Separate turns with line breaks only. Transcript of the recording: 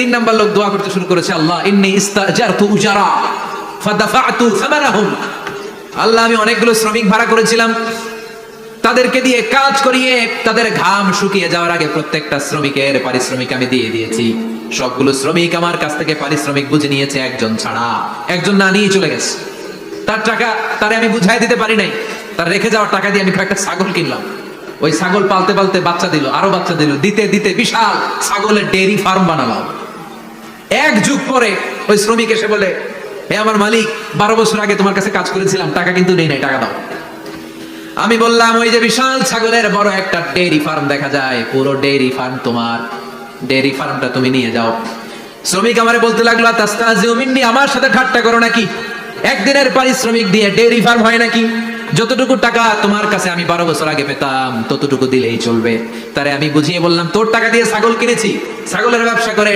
তিন নাম্বার লোক দোয়া করতে শুরু করেছে, আল্লাহ ইন্নী ইস্তাজারতু উজারা ফাদাফাতু সামারাহুম। আল্লাহ আমি অনেকগুলো শ্রমিক ভাড়া করেছিলাম, তাদেরকে দিয়ে কাজ করিয়ে তাদের ঘাম শুকিয়ে যাওয়ার আগে প্রত্যেকটা শ্রমিকের পারিশ্রমিক আমি দিয়ে দিয়েছি। সবগুলো শ্রমিক আমার কাছ থেকে পারিশ্রমিক বুঝে নিয়েছে, একজন ছাড়া। একজন না নিয়ে চলে গেছে। তার টাকা তারে আমি বুঝাই দিতে পারি নাই। তার রেখে যাওয়ার টাকা দিয়ে আমি একটা ছাগল কিনলাম। ওই ছাগল পালতে পালতে বাচ্চা দিল, আরো বাচ্চা দিল, দিতে দিতে বিশাল ছাগলের ডেইরি ফার্ম বানালাম। এক যুগ পরে ওই শ্রমিক এসে বলে, হে আমার মালিক, 12 বছর আগে তোমার কাছে কাজ করেছিলাম, টাকা কিন্তু নেই নাই, টাকা দাও। আমি বললাম, ওই যে বিশাল ছাগলের বড় একটা ডেইরি ফার্ম দেখা যায়, পুরো ডেইরি ফার্ম তোমার, ডেইরি ফার্মটা তুমি নিয়ে যাও। শ্রমিক আমারে বলতে লাগলো, তাস্তাজিউ মিন্নি, আমার সাথে ঠাট্টা করো নাকি? একদিনের পারিশ্রমিক দিয়ে ডেইরি ফার্ম হয় নাকি? যতটুকু টাকা তোমার কাছে আমি 12 বছর আগে পেতাম ততটুকু দিলেই চলবে। তারে আমি বুঝিয়ে বললাম, তোর টাকা দিয়ে ছাগল কিনেছি, ছাগলের ব্যবসা করে